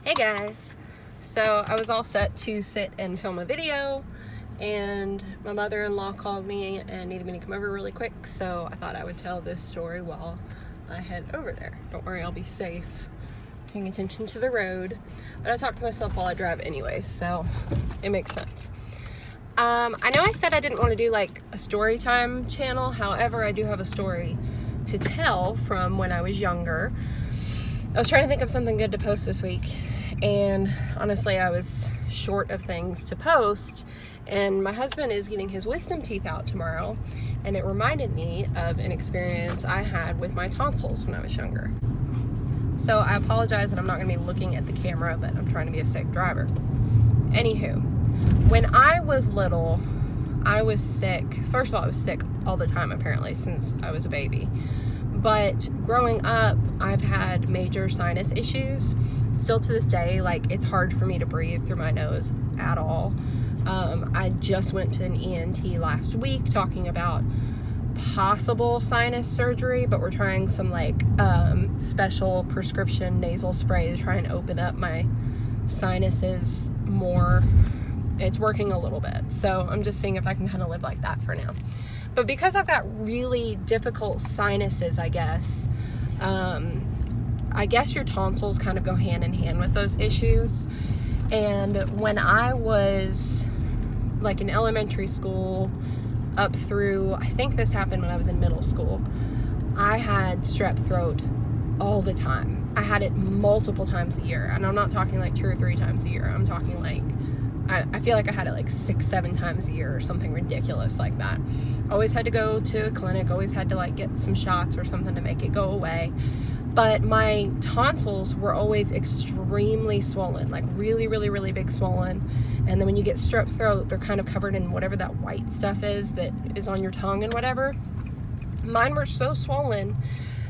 Hey guys! So I was all set to sit and film a video, and my mother-in-law called me and needed me to come over really quick, so I thought I would tell this story while I head over there. Don't worry, I'll be safe, paying attention to the road, but I talk to myself while I drive anyways, so it makes sense. I know I said I didn't want to do like a story time channel, however I do have a story to tell from when I was younger. I was trying to think of something good to post this week, and honestly I was short of things to post, and my husband is getting his wisdom teeth out tomorrow, and it reminded me of an experience I had with my tonsils when I was younger. So I apologize that I'm not going to be looking at the camera, but I'm trying to be a safe driver. Anywho, when I was little, I was sick. First of all, I was sick all the time apparently since I was a baby. But growing up, I've had major sinus issues. Still to this day, like, it's hard for me to breathe through my nose at all. I just went to an ENT last week talking about possible sinus surgery, but we're trying some like special prescription nasal spray to try and open up my sinuses more. It's working a little bit, so I'm just seeing if I can kind of live like that for now. But because I've got really difficult sinuses, I guess your tonsils kind of go hand in hand with those issues. And when I was like in elementary school up through, I think this happened when I was in middle school, I had strep throat all the time. I had it multiple times a year, and I'm not talking like 2 or 3 times a year. I'm talking like, I feel like I had it like 6-7 times a year or something ridiculous like that. Always had to go to a clinic, always had to like get some shots or something to make it go away. But my tonsils were always extremely swollen, like really, really, really big swollen. And then when you get strep throat, they're kind of covered in whatever that white stuff is that is on your tongue and whatever. Mine were so swollen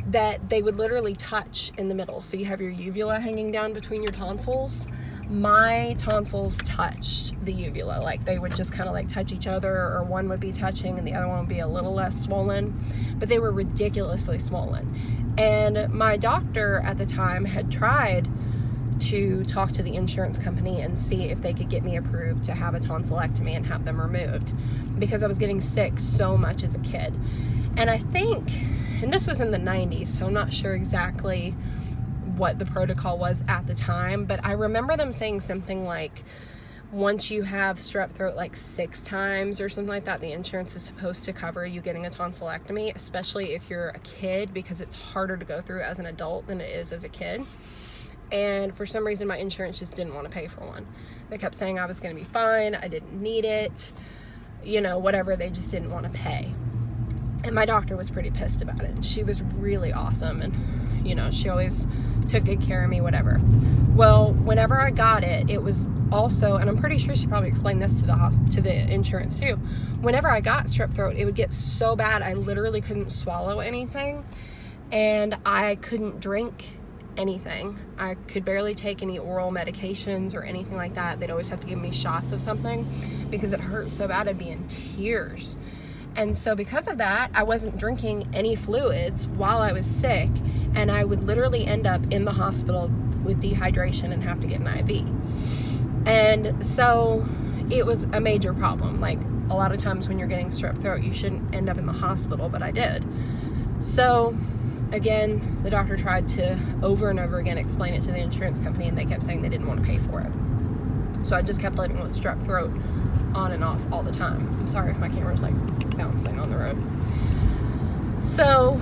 that they would literally touch in the middle. So you have your uvula hanging down between your tonsils. My tonsils touched the uvula, like they would just kind of like touch each other, or one would be touching and the other one would be a little less swollen, but they were ridiculously swollen. And my doctor at the time had tried to talk to the insurance company and see if they could get me approved to have a tonsillectomy and have them removed, because I was getting sick so much as a kid. And I think, and this was in the 90s, so I'm not sure exactly what the protocol was at the time, but I remember them saying something like, once you have strep throat like 6 times or something like that, the insurance is supposed to cover you getting a tonsillectomy, especially if you're a kid, because it's harder to go through as an adult than it is as a kid. And for some reason my insurance just didn't want to pay for one. They kept saying I was going to be fine, I didn't need it, you know, whatever, they just didn't want to pay. And my doctor was pretty pissed about it, and she was really awesome, and you know, she always took good care of me, whatever. Well, whenever I got it, it was also, and I'm pretty sure she probably explained this to the insurance too, whenever I got strep throat, it would get so bad I literally couldn't swallow anything, and I couldn't drink anything. I could barely take any oral medications or anything like that. They'd always have to give me shots of something because it hurt so bad I'd be in tears. And so because of that, I wasn't drinking any fluids while I was sick, and I would literally end up in the hospital with dehydration and have to get an IV. And so it was a major problem. Like, a lot of times when you're getting strep throat, you shouldn't end up in the hospital, but I did. So again, the doctor tried to over and over again explain it to the insurance company, and they kept saying they didn't want to pay for it. So I just kept living with strep throat on and off all the time. I'm sorry if my camera's like bouncing on the road. So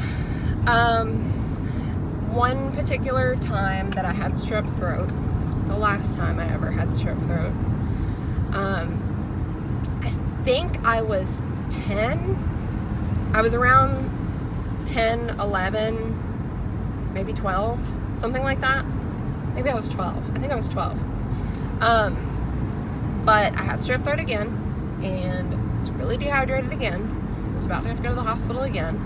one particular time that I had strep throat, the last time I ever had strep throat, I think I was 10. I was around 10, 11, maybe 12, something like that. Maybe I was 12. I think I was 12. But I had strep throat again, and was really dehydrated again. I was about to have to go to the hospital again.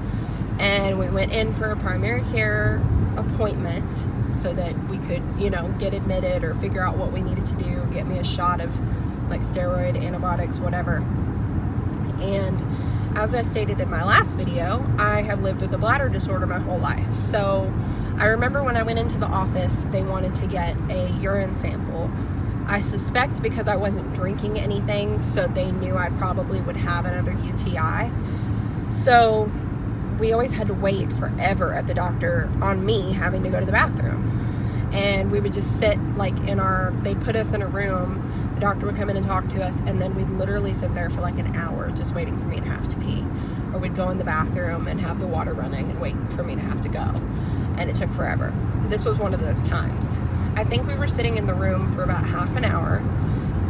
And we went in for a primary care appointment so that we could, you know, get admitted or figure out what we needed to do, get me a shot of like steroid, antibiotics, whatever. And as I stated in my last video, I have lived with a bladder disorder my whole life. So I remember when I went into the office, they wanted to get a urine sample. I suspect because I wasn't drinking anything, so they knew I probably would have another UTI. So we always had to wait forever at the doctor on me having to go to the bathroom. And we would just sit like they'd put us in a room, the doctor would come in and talk to us, and then we'd literally sit there for like an hour just waiting for me to have to pee. Or we'd go in the bathroom and have the water running and wait for me to have to go. And it took forever. This was one of those times. I think we were sitting in the room for about half an hour,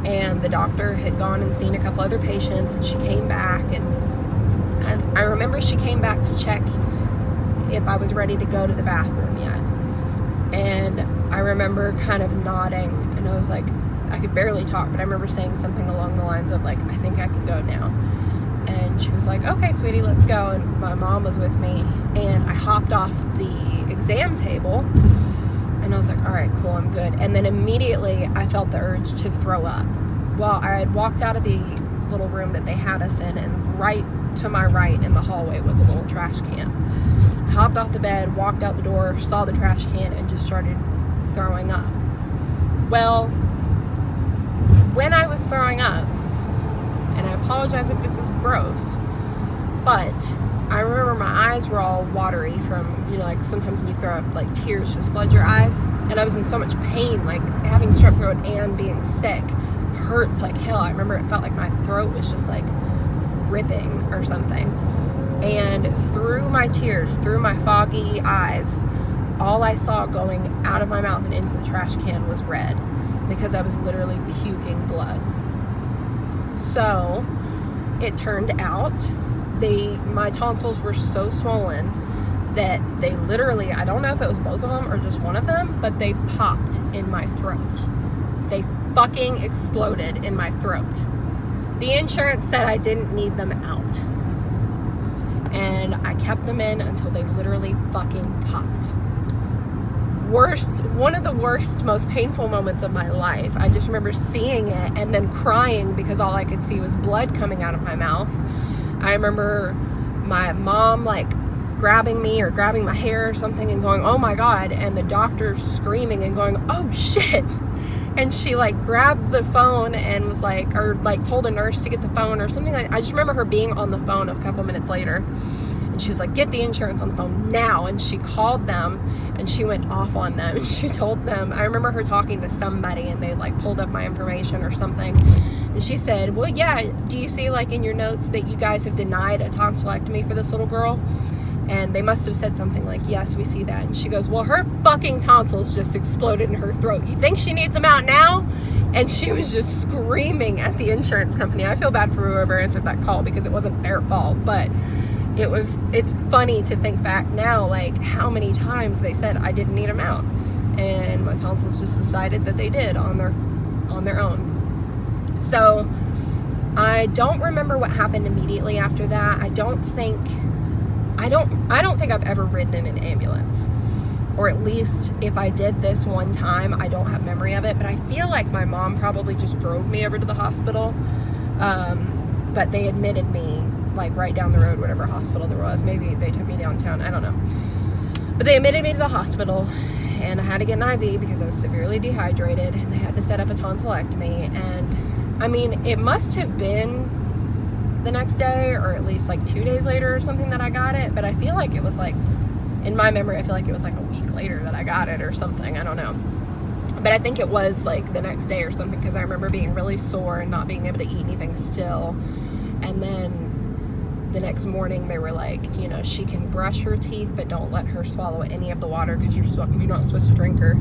and the doctor had gone and seen a couple other patients, and she came back, and I remember she came back to check if I was ready to go to the bathroom yet. And I remember kind of nodding, and I was like, I could barely talk, but I remember saying something along the lines of like, I think I can go now. And she was like, okay, sweetie, let's go. And my mom was with me, and I hopped off the exam table, and I was like, all right, cool, I'm good. And then immediately I felt the urge to throw up. Well, I had walked out of the little room that they had us in, and right to my right in the hallway was a little trash can. I hopped off the bed, walked out the door, saw the trash can, and just started throwing up. Well, when I was throwing up, and I apologize if this is gross, but I remember my eyes were all watery from, like sometimes when you throw up, like tears just flood your eyes. And I was in so much pain, like having strep throat and being sick hurts like hell. I remember it felt like my throat was just like ripping or something. And through my tears, through my foggy eyes, all I saw going out of my mouth and into the trash can was red, because I was literally puking blood. So it turned out my tonsils were so swollen that they literally, I don't know if it was both of them or just one of them, but they popped in my throat. They fucking exploded in my throat. The insurance said I didn't need them out. And I kept them in until they literally fucking popped. One of the worst, most painful moments of my life. I just remember seeing it and then crying because all I could see was blood coming out of my mouth. I remember my mom like grabbing me or grabbing my hair or something and going, oh my God, and the doctor screaming and going, oh shit. And she like grabbed the phone and was like, or like told a nurse to get the phone or something. I just remember her being on the phone a couple minutes later. And she was like, get the insurance on the phone now. And she called them and she went off on them. And she told them, I remember her talking to somebody and they like pulled up my information or something. And she said, well, yeah, do you see like in your notes that you guys have denied a tonsillectomy for this little girl? And they must have said something like, yes, we see that. And she goes, well, her fucking tonsils just exploded in her throat. You think she needs them out now? And she was just screaming at the insurance company. I feel bad for whoever answered that call because it wasn't their fault, but it's funny to think back now, like how many times they said I didn't need them out, and my tonsils just decided that they did on their own. So I don't remember what happened immediately after that. I don't think I've ever ridden in an ambulance, or at least if I did this one time, I don't have memory of it, but I feel like my mom probably just drove me over to the hospital, but they admitted me like right down the road, whatever hospital there was. Maybe they took me downtown, I don't know. But they admitted me to the hospital, and I had to get an IV because I was severely dehydrated, and they had to set up a tonsillectomy. And I mean, it must have been the next day, or at least like 2 days later or something, that I got it. But I feel like it was like, in my memory, I feel like it was like a week later that I got it or something, I don't know. But I think it was like the next day or something, because I remember being really sore and not being able to eat anything still. And then the next morning they were like, she can brush her teeth, but don't let her swallow any of the water because you're not supposed to drink or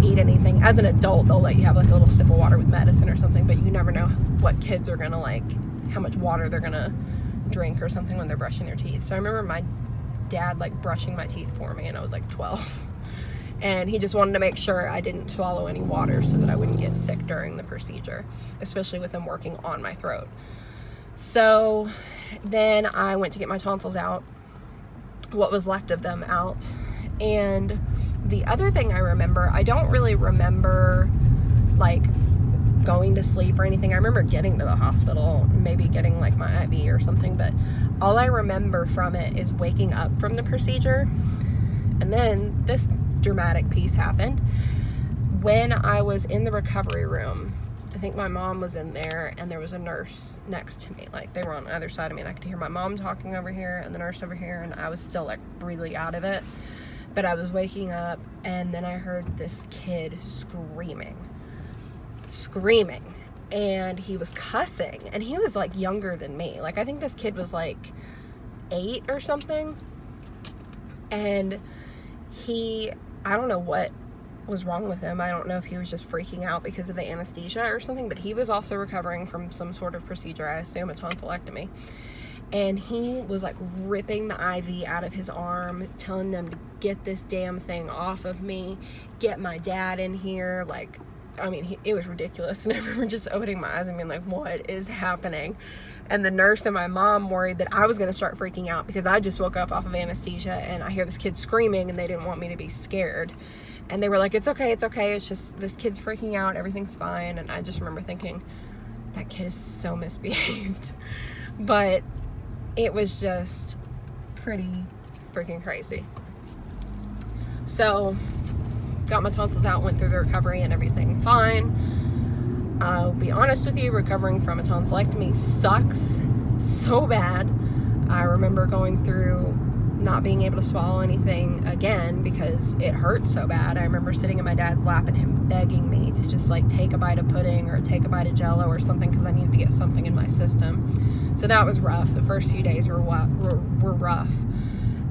eat anything. As an adult, they'll let you have like a little sip of water with medicine or something, but you never know what kids are gonna like, how much water they're gonna drink or something when they're brushing their teeth. So I remember my dad like brushing my teeth for me, and I was like 12. And he just wanted to make sure I didn't swallow any water so that I wouldn't get sick during the procedure, especially with him working on my throat. So then I went to get my tonsils out, what was left of them out. And the other thing I remember, I don't really remember like going to sleep or anything. I remember getting to the hospital, maybe getting like my IV or something, but all I remember from it is waking up from the procedure And then this dramatic piece happened when I was in the recovery room. I think my mom was in there, and there was a nurse next to me. Like, they were on the other side of me, and I could hear my mom talking over here and the nurse over here, and I was still like really out of it. But I was waking up, and then I heard this kid screaming, and he was cussing, and he was like younger than me. Like, I think this kid was like 8 or something, and I don't know what was wrong with him. I don't know if he was just freaking out because of the anesthesia or something, but he was also recovering from some sort of procedure, I assume a tonsillectomy. And he was like ripping the IV out of his arm, telling them to get this damn thing off of me, get my dad in here. Like, I mean, it was ridiculous. And I remember just opening my eyes and being like, what is happening? And the nurse and my mom worried that I was going to start freaking out because I just woke up off of anesthesia and I hear this kid screaming, and they didn't want me to be scared. And they were like, it's okay. It's just this kid's freaking out. Everything's fine. And I just remember thinking, that kid is so misbehaved. But it was just pretty freaking crazy. So, got my tonsils out, went through the recovery and everything fine. I'll be honest with you, recovering from a tonsillectomy sucks so bad. I remember going through not being able to swallow anything again because it hurt so bad. I remember sitting in my dad's lap and him begging me to just like take a bite of pudding or take a bite of Jello or something because I needed to get something in my system. So that was rough. The first few days were rough.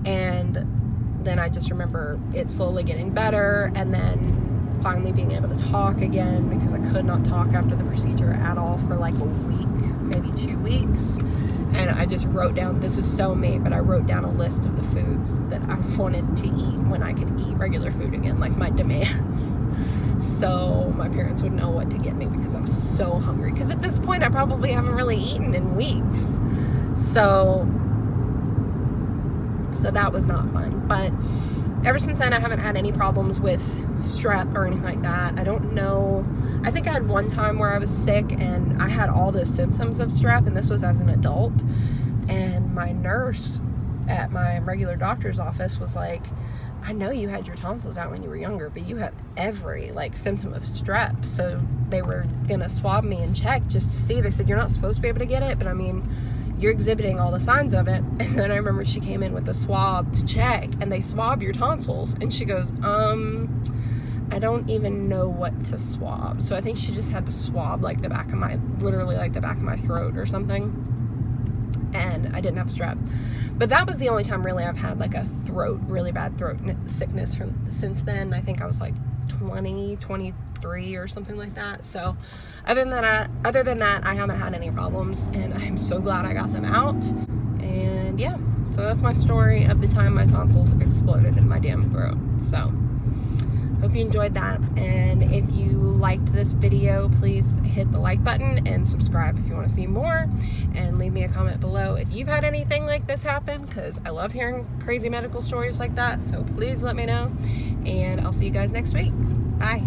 And then I just remember it slowly getting better, and then finally being able to talk again because I could not talk after the procedure at all for like a week, maybe 2 weeks. And I just wrote down, this is so me, but I wrote down a list of the foods that I wanted to eat when I could eat regular food again, like my demands. So my parents would know what to get me because I was so hungry. Because at this point, I probably haven't really eaten in weeks. So that was not fun. But ever since then, I haven't had any problems with strep or anything like that. I don't know. I think I had one time where I was sick and I had all the symptoms of strep, and this was as an adult. And my nurse at my regular doctor's office was like, I know you had your tonsils out when you were younger, but you have every like symptom of strep. So they were gonna swab me and check just to see. They said, you're not supposed to be able to get it, but I mean, you're exhibiting all the signs of it. And then I remember she came in with a swab to check, and they swab your tonsils, and she goes, I don't even know what to swab. So I think she just had to swab like the back of my, literally like the back of my throat or something. And I didn't have strep. But that was the only time really I've had like a really bad throat sickness since then. I think I was like 23 or something like that. So other than that, I haven't had any problems, and I'm so glad I got them out. And yeah, so that's my story of the time my tonsils exploded in my damn throat. So hope you enjoyed that, and if you liked this video, please hit the like button and subscribe if you want to see more, and leave me a comment below if you've had anything like this happen, because I love hearing crazy medical stories like that. So please let me know, and I'll see you guys next week. Bye.